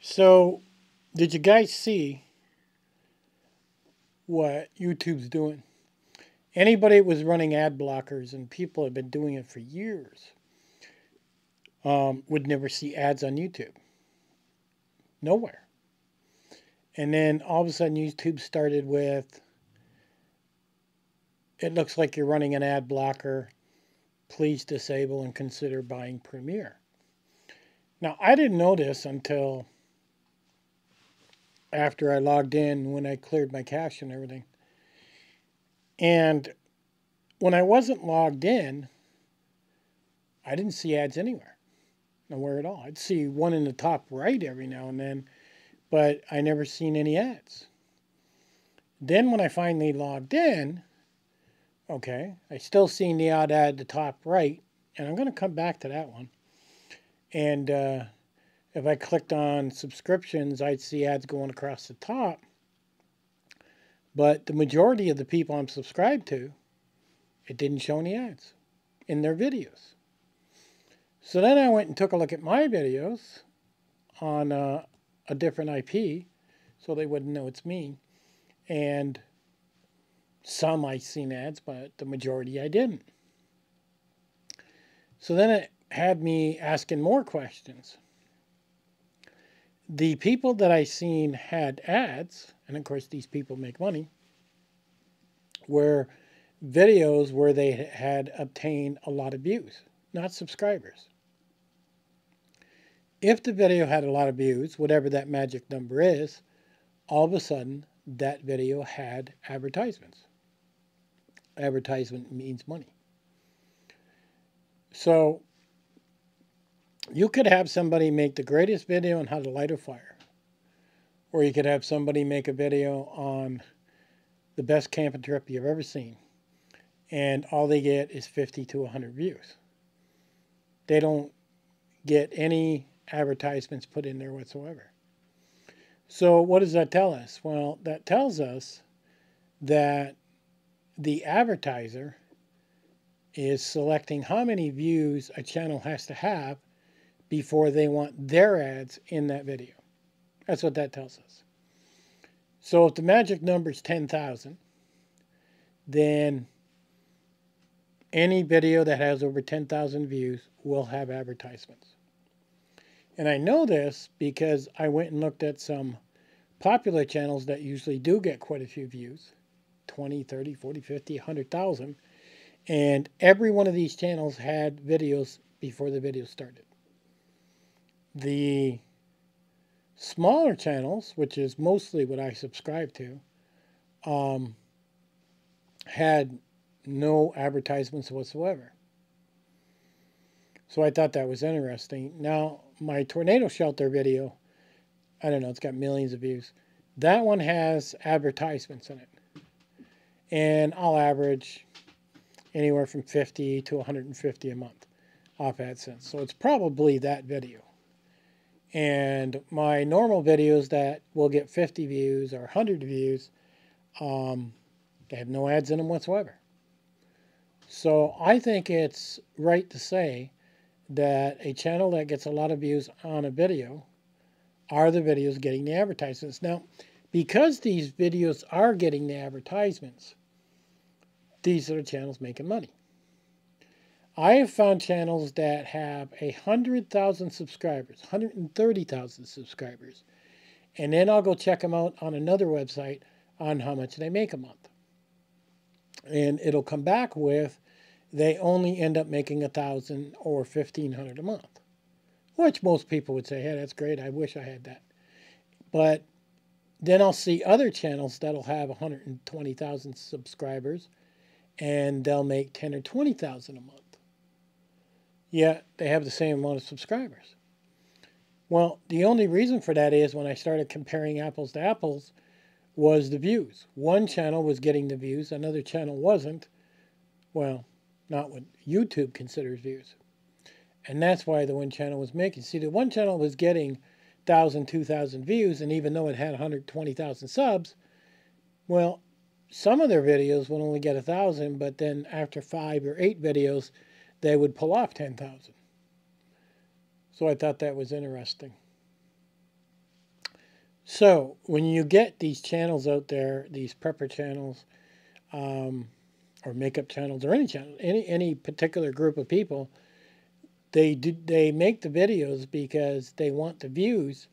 So, did you guys see what YouTube's doing? Anybody that was running ad blockers, and people have been doing it for years, would never see ads on YouTube. Nowhere. And then all of a sudden, YouTube started with, it looks like you're running an ad blocker. Please disable and consider buying Premiere. Now, I didn't know this until after I logged in when I cleared my cache and everything. And when I wasn't logged in, I didn't see ads anywhere. Nowhere at all. I'd see one in the top right every now and then, but I never seen any ads. Then when I finally logged in, okay, I still seen the odd ad at the top right, and I'm going to come back to that one. And if I clicked on subscriptions, I'd see ads going across the top. But the majority of the people I'm subscribed to, it didn't show any ads in their videos. So then I went and took a look at my videos on a different IP so they wouldn't know it's me. And some I seen ads, but the majority I didn't. So then it had me asking more questions. The people that I seen had ads, and of course these people make money, were videos where they had obtained a lot of views, not subscribers. If the video had a lot of views, whatever that magic number is, all of a sudden that video had advertisements. Advertisement means money. So you could have somebody make the greatest video on how to light a fire, or you could have somebody make a video on the best camping trip you've ever seen, and all they get is 50 to 100 views. They don't get any advertisements put in there whatsoever. So what does that tell us? Well, that tells us that the advertiser is selecting how many views a channel has to have before they want their ads in that video. That's what that tells us. So if the magic number is 10,000, then any video that has over 10,000 views will have advertisements. And I know this because I went and looked at some popular channels that usually do get quite a few views, 20, 30, 40, 50, 100,000. And every one of these channels had videos before the video started. The smaller channels, which is mostly what I subscribe to, had no advertisements whatsoever. So I thought that was interesting. Now, my tornado shelter video, I don't know, it's got millions of views. That one has advertisements in it. And I'll average anywhere from 50 to 150 a month off AdSense. So it's probably that video. And my normal videos that will get 50 views or 100 views, they have no ads in them whatsoever. So I think it's right to say that a channel that gets a lot of views on a video are the videos getting the advertisements. Now, because these videos are getting the advertisements, these are the channels making money. I have found channels that have 100,000 subscribers, 130,000 subscribers, and then I'll go check them out on another website on how much they make a month. And it'll come back with they only end up making 1,000 or 1,500 a month, which most people would say, hey, that's great, I wish I had that. But then I'll see other channels that'll have 120,000 subscribers, and they'll make 10 or 20,000 a month. Yet they have the same amount of subscribers. Well, the only reason for that is when I started comparing apples to apples was the views. One channel was getting the views, another channel wasn't. Well, not what YouTube considers views. And that's why the one channel was making. See, the one channel was getting 1,000, 2,000 views, and even though it had 120,000 subs, well, some of their videos would only get 1,000, but then after 5 or 8 videos, they would pull off 10,000. So I thought that was interesting. So when you get these channels out there, these prepper channels, or makeup channels, or any channel, any particular group of people, they make the videos because they want the views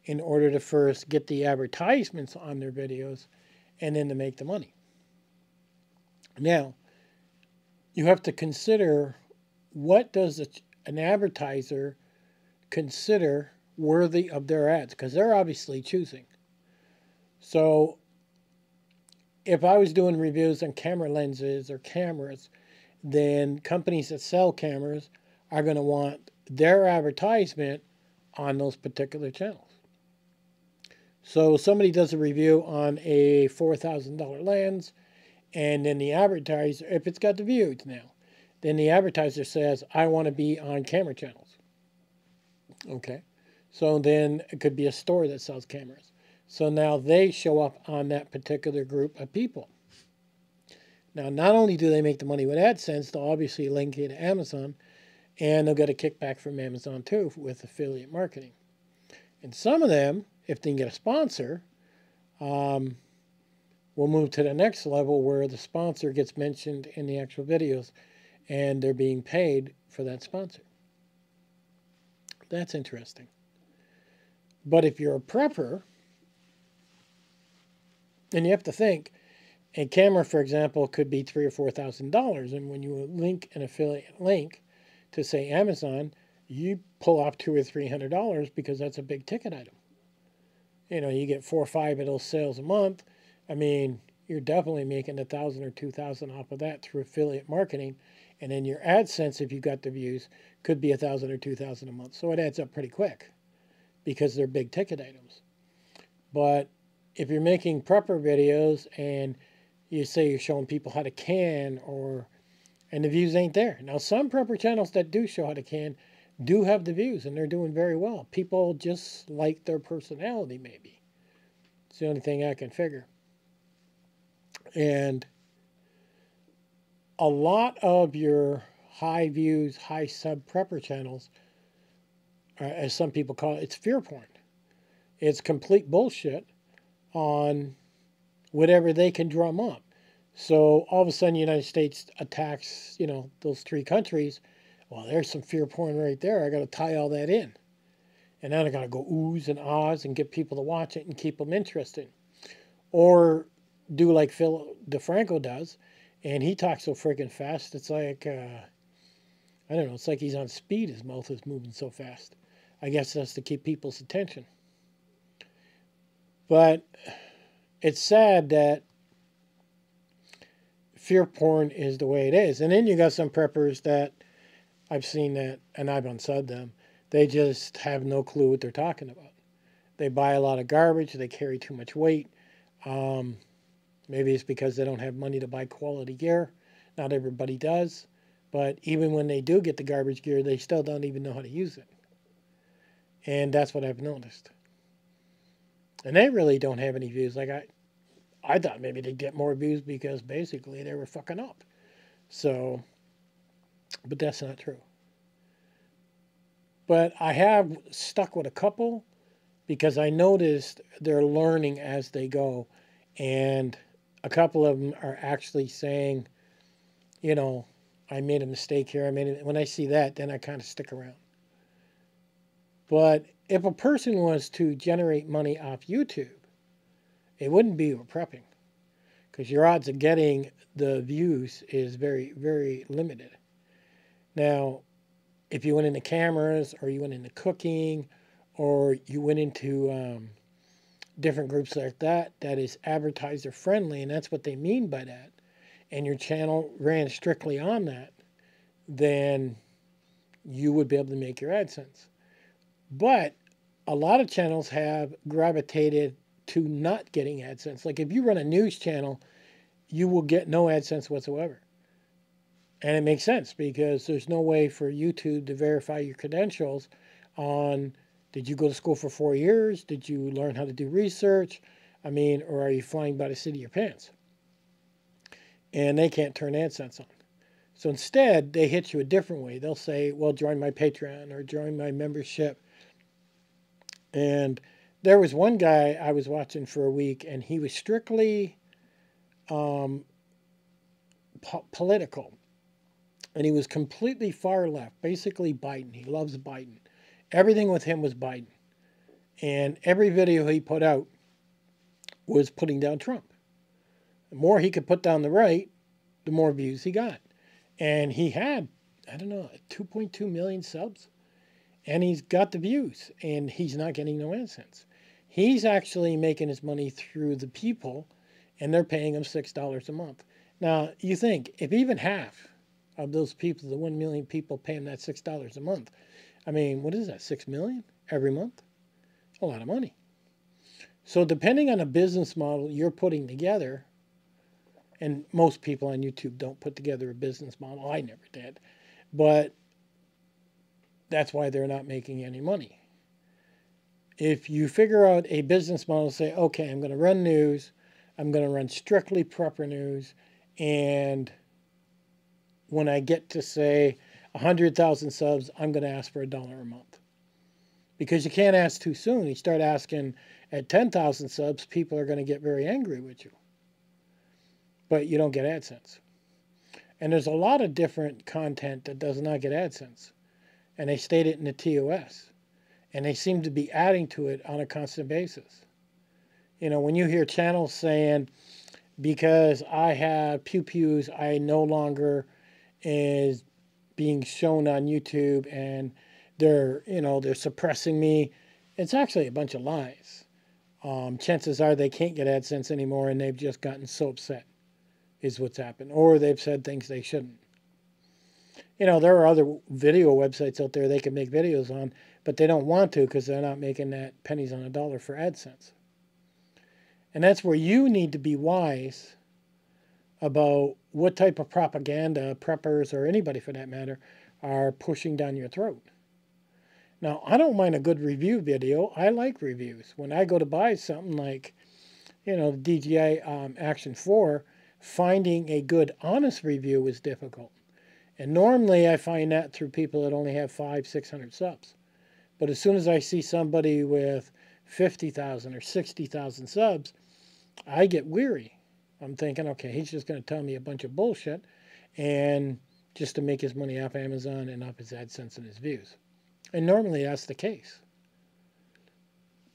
in order to first get the advertisements on their videos, and then to make the money. Now, you have to consider, what does an advertiser consider worthy of their ads, because they're obviously choosing. So if I was doing reviews on camera lenses or cameras, then companies that sell cameras are going to want their advertisement on those particular channels. So somebody does a review on a $4,000 lens, and then the advertiser, if it's got the views now, then the advertiser says, I want to be on camera channels. Okay. So then it could be a store that sells cameras. So now they show up on that particular group of people. Now, not only do they make the money with AdSense, they'll obviously link it to Amazon, and they'll get a kickback from Amazon too with affiliate marketing. And some of them, if they can get a sponsor, will move to the next level where the sponsor gets mentioned in the actual videos and they're being paid for that sponsor. That's interesting. But if you're a prepper, and you have to think, a camera, for example, could be $3,000 or $4,000, and when you link an affiliate link to, say, Amazon, you pull off $200 or $300 because that's a big ticket item. You know, you get 4 or 5 of those sales a month. I mean, you're definitely making $1,000 or $2,000 off of that through affiliate marketing, and then your AdSense, if you got the views, could be $1,000 or $2,000 a month. So it adds up pretty quick because they're big ticket items. But if you're making prepper videos and you say you're showing people how to can, and the views ain't there. Now, some prepper channels that do show how to can do have the views, and they're doing very well. People just like their personality, maybe. It's the only thing I can figure. And a lot of your high views, high sub prepper channels, as some people call it, it's fear porn. It's complete bullshit on whatever they can drum up. So all of a sudden the United States attacks, you know, those 3 countries. Well, there's some fear porn right there. I got to tie all that in. And then I got to go oohs and ahs and get people to watch it and keep them interested. Or do like Phil DeFranco does, and he talks so freaking fast, it's like, I don't know, it's like he's on speed. His mouth is moving so fast. I guess that's to keep people's attention. But it's sad that fear porn is the way it is. And then you got some preppers that I've seen that, and I've unsubbed them, they just have no clue what they're talking about. They buy a lot of garbage. They carry too much weight. Maybe it's because they don't have money to buy quality gear. Not everybody does. But even when they do get the garbage gear, they still don't even know how to use it. And that's what I've noticed. And they really don't have any views. Like I thought maybe they'd get more views because basically they were fucking up. So, but that's not true. But I have stuck with a couple because I noticed they're learning as they go. And a couple of them are actually saying, you know, I made a mistake here. When I see that, then I kind of stick around. But if a person was to generate money off YouTube, it wouldn't be with prepping, because your odds of getting the views is very, very limited. Now, if you went into cameras, or you went into cooking, or you went into different groups like that, that is advertiser friendly, and that's what they mean by that, and your channel ran strictly on that, then you would be able to make your AdSense. But a lot of channels have gravitated to not getting AdSense. Like if you run a news channel, you will get no AdSense whatsoever. And it makes sense because there's no way for YouTube to verify your credentials on, did you go to school for 4 years? Did you learn how to do research? I mean, or are you flying by the seat of your pants? And they can't turn AdSense on. So instead, they hit you a different way. They'll say, well, join my Patreon or join my membership. And There was one guy I was watching for a week, and he was strictly um, political, and he was completely far left, basically Biden. He loves Biden. Everything with him was Biden, and every video he put out was putting down Trump. The more he could put down the right, the more views he got. And he had, I don't know, 2.2 million subs. And he's got the views. And he's not getting no AdSense. He's actually making his money through the people. And they're paying him $6 a month. Now, you think, if even half of those people, the 1 million people, pay him that $6 a month, I mean, what is that, 6 million every month? A lot of money. So depending on the business model you're putting together, and most people on YouTube don't put together a business model. I never did. But that's why they're not making any money. If you figure out a business model, say, okay, I'm going to run news, I'm going to run strictly prepper news, and when I get to, say, 100,000 subs, I'm going to ask for $1 a month. Because you can't ask too soon. You start asking at 10,000 subs, people are going to get very angry with you. But you don't get AdSense. And there's a lot of different content that does not get AdSense. And they state it in the TOS. And they seem to be adding to it on a constant basis. You know, when you hear channels saying, because I have pew-pews, I no longer is being shown on YouTube and they're suppressing me. It's actually a bunch of lies. Chances are they can't get AdSense anymore and they've just gotten so upset is what's happened. Or they've said things they shouldn't. You know, there are other video websites out there they can make videos on, but they don't want to because they're not making that pennies on a dollar for AdSense. And that's where you need to be wise about what type of propaganda preppers or anybody for that matter are pushing down your throat. Now, I don't mind a good review video. I like reviews. When I go to buy something like, the DJI Action 4, finding a good, honest review is difficult. And normally I find that through people that only have 500-600 subs. But as soon as I see somebody with 50,000 or 60,000 subs, I get weary. I'm thinking, okay, he's just going to tell me a bunch of bullshit and just to make his money off Amazon and up his AdSense and his views. And normally that's the case.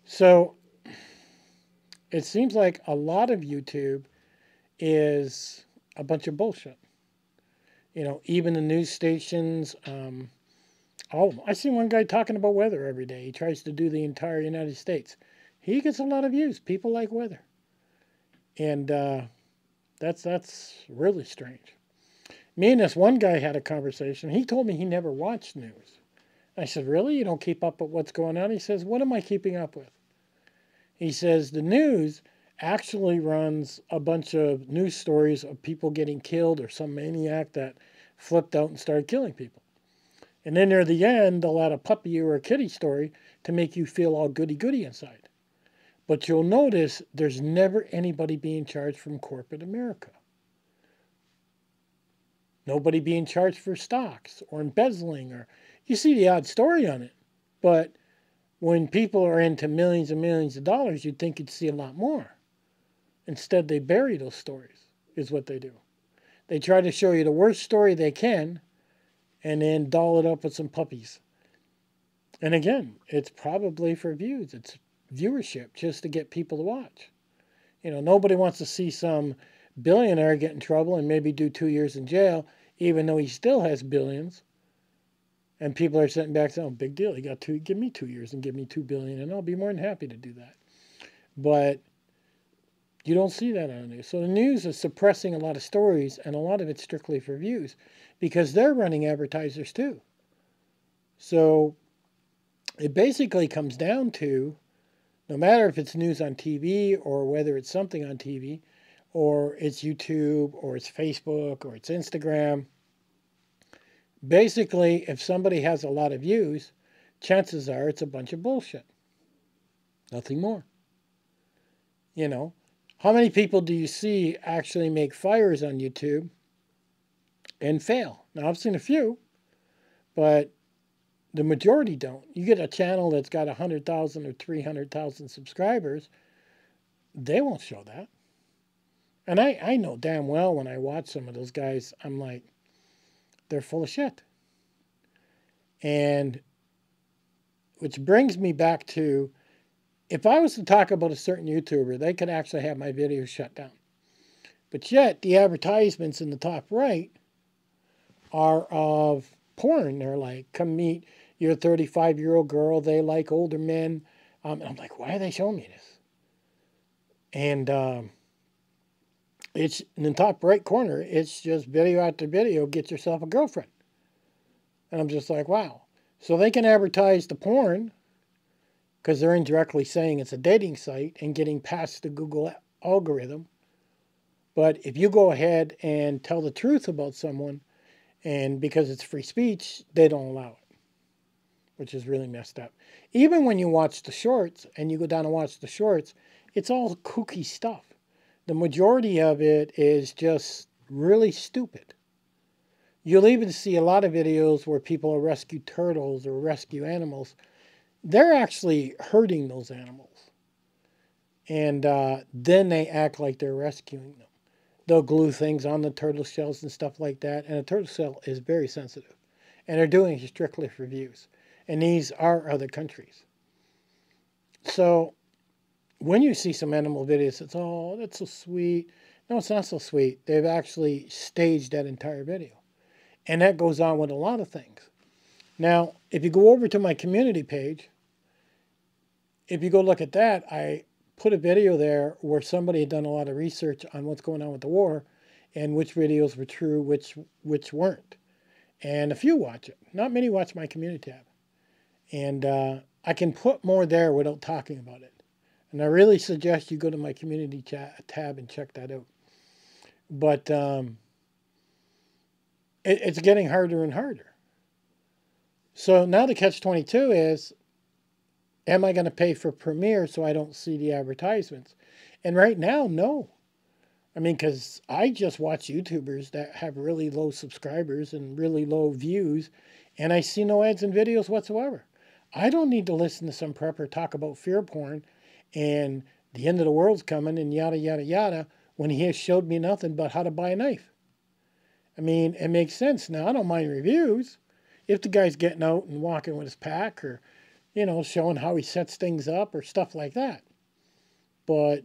So it seems like a lot of YouTube is a bunch of bullshit. Even the news stations. I see one guy talking about weather every day. He tries to do the entire United States. He gets a lot of views. People like weather. And that's really strange. Me and this one guy had a conversation. He told me he never watched news. I said, really? You don't keep up with what's going on? He says, what am I keeping up with? He says, the news actually runs a bunch of news stories of people getting killed or some maniac that flipped out and started killing people. And then near the end, they'll add a puppy or a kitty story to make you feel all goody-goody inside. But you'll notice there's never anybody being charged from corporate America. Nobody being charged for stocks or embezzling. Or you see the odd story on it. But when people are into millions and millions of dollars, you'd think you'd see a lot more. Instead, they bury those stories, is what they do. They try to show you the worst story they can and then doll it up with some puppies. And again, it's probably for views. It's viewership just to get people to watch. Nobody wants to see some billionaire get in trouble and maybe do 2 years in jail, even though he still has billions. And people are sitting back saying, oh, big deal. He got give me 2 years and give me $2 billion, and I'll be more than happy to do that. But you don't see that on the news. So the news is suppressing a lot of stories, and a lot of it's strictly for views because they're running advertisers too. So it basically comes down to, no matter if it's news on TV or whether it's something on TV or it's YouTube or it's Facebook or it's Instagram, basically if somebody has a lot of views, chances are it's a bunch of bullshit. Nothing more. How many people do you see actually make fires on YouTube and fail? Now, I've seen a few, but The majority don't. You get a channel that's got 100,000 or 300,000 subscribers, they won't show that. And I know damn well when I watch some of those guys, I'm like, they're full of shit. And which brings me back to, if I was to talk about a certain YouTuber, they could actually have my video shut down. But yet, the advertisements in the top right are of porn. They're like, come meet your 35-year-old girl. They like older men. I'm like, why are they showing me this? And it's in the top right corner. It's just video after video. Get yourself a girlfriend. And I'm just like, wow. So they can advertise the porn because they're indirectly saying it's a dating site and getting past the Google algorithm. But if you go ahead and tell the truth about someone, and because it's free speech, they don't allow it, which is really messed up. Even when you watch the shorts and you go down and watch the shorts, it's all kooky stuff. The majority of it is just really stupid. You'll even see a lot of videos where people rescue turtles or rescue animals. They're actually hurting those animals. And then they act like they're rescuing them. They'll glue things on the turtle shells and stuff like that. And a turtle shell is very sensitive. And they're doing it strictly for views. And these are other countries. So when you see some animal videos, it's, oh, that's so sweet. No, it's not so sweet. They've actually staged that entire video. And that goes on with a lot of things. Now, if you go over to my community page, if you go look at that, I put a video there where somebody had done a lot of research on what's going on with the war and which videos were true, which weren't. And a few watch it. Not many watch my community tab. And I can put more there without talking about it. And I really suggest you go to my community tab and check that out. But it's getting harder and harder. So now the catch-22 is, am I going to pay for Premiere so I don't see the advertisements? And right now, no. I mean, because I just watch YouTubers that have really low subscribers and really low views, and I see no ads in videos whatsoever. I don't need to listen to some prepper talk about fear porn and the end of the world's coming and yada, yada, yada, when he has showed me nothing but how to buy a knife. I mean, it makes sense. Now, I don't mind reviews. If the guy's getting out and walking with his pack or, you know, showing how he sets things up or stuff like that. But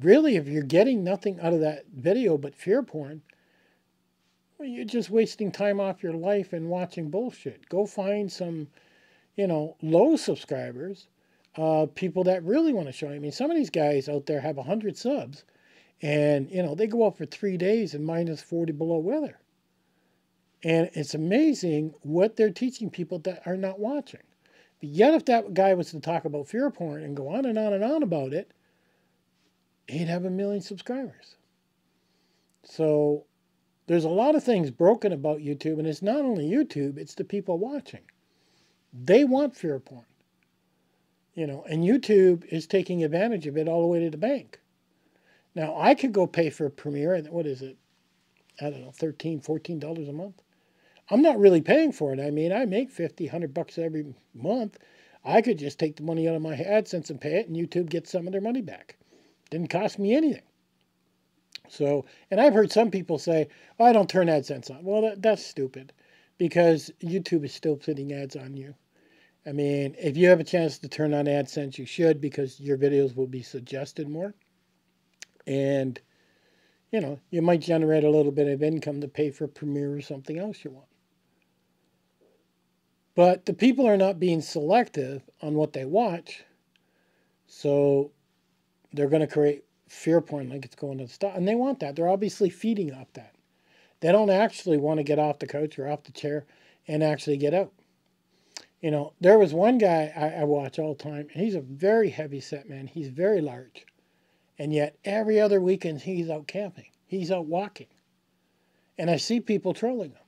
really, if you're getting nothing out of that video but fear porn, well, you're just wasting time off your life and watching bullshit. Go find some, you know, low subscribers, people that really want to show you. I mean, some of these guys out there have 100 subs, and, you know, they go out for 3 days in minus 40 below weather. And it's amazing what they're teaching people that are not watching. But yet, if that guy was to talk about fear porn and go on and on and on about it, he'd have 1 million subscribers. So there's a lot of things broken about YouTube, and it's not only YouTube, it's the people watching. They want fear porn. You know, and YouTube is taking advantage of it all the way to the bank. Now, I could go pay for Premiere, what is it? I don't know, $13, $14 a month. I'm not really paying for it. I mean, I make $50, $100 every month. I could just take the money out of my AdSense and pay it, and YouTube gets some of their money back. Didn't cost me anything. So, and I've heard some people say, oh, I don't turn AdSense on. Well, that's stupid, because YouTube is still putting ads on you. I mean, if you have a chance to turn on AdSense, you should, because your videos will be suggested more. And, you know, you might generate a little bit of income to pay for Premiere or something else you want. But the people are not being selective on what they watch. So they're going to create fear porn like it's going to the stop. And they want that. They're obviously feeding off that. They don't actually want to get off the couch or off the chair and actually get out. You know, there was one guy I watch all the time, and he's a very heavy set man. He's very large. And yet every other weekend he's out camping. He's out walking. And I see people trolling him.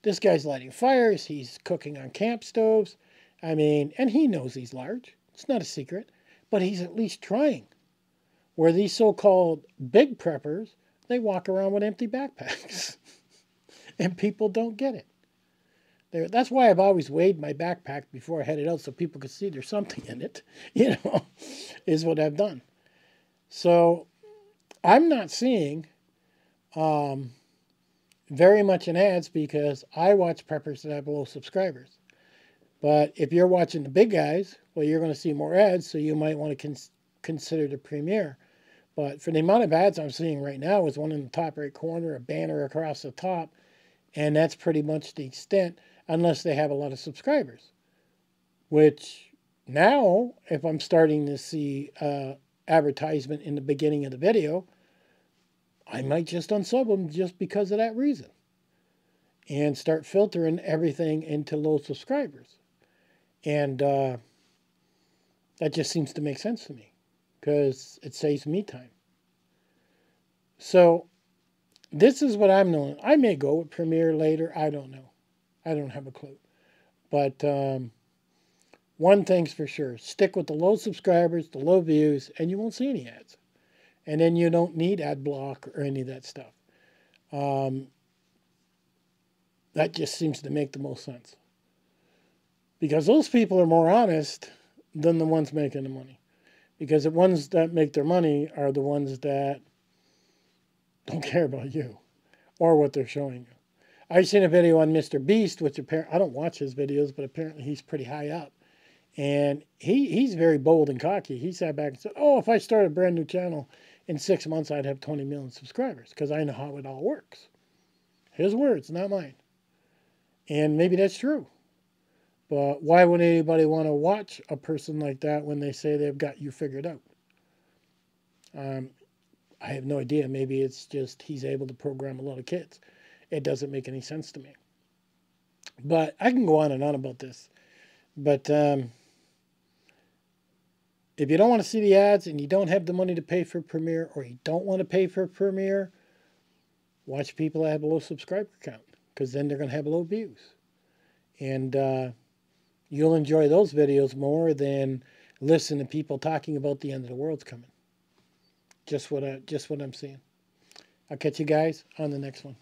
This guy's lighting fires. He's cooking on camp stoves. I mean, and he knows he's large. It's not a secret. But he's at least trying. Where these so-called big preppers, they walk around with empty backpacks. And people don't get it. That's why I've always weighed my backpack before I had it out so people could see there's something in it, is what I've done. So I'm not seeing very much in ads because I watch preppers that have low subscribers. But if you're watching the big guys, well, you're going to see more ads, so you might want to consider the Premiere. But for the amount of ads I'm seeing right now, is one in the top right corner, a banner across the top, and that's pretty much the extent, unless they have a lot of subscribers. Which now, if I'm starting to see advertisement in the beginning of the video, I might just unsub them just because of that reason. And start filtering everything into low subscribers. And that just seems to make sense to me because it saves me time. So this is what I'm doing. I may go with Premiere later. I don't know. I don't have a clue. But one thing's for sure. Stick with the low subscribers, the low views, and you won't see any ads. And then you don't need ad block or any of that stuff. That just seems to make the most sense. Because those people are more honest than the ones making the money. Because the ones that make their money are the ones that don't care about you or what they're showing you. I've seen a video on Mr. Beast, which apparently, I don't watch his videos, but apparently he's pretty high up. And he's very bold and cocky. He sat back and said, oh, if I started a brand new channel in 6 months, I'd have 20 million subscribers because I know how it all works. His words, not mine. And maybe that's true. But why would anybody want to watch a person like that when they say they've got you figured out? I have no idea. Maybe it's just he's able to program a lot of kids. It doesn't make any sense to me. But I can go on and on about this. But if you don't want to see the ads and you don't have the money to pay for Premiere, or you don't want to pay for Premiere, watch people that have a low subscriber count, because then they're going to have low views. And you'll enjoy those videos more than listen to people talking about the end of the world's coming. Just what I'm seeing. I'll catch you guys on the next one.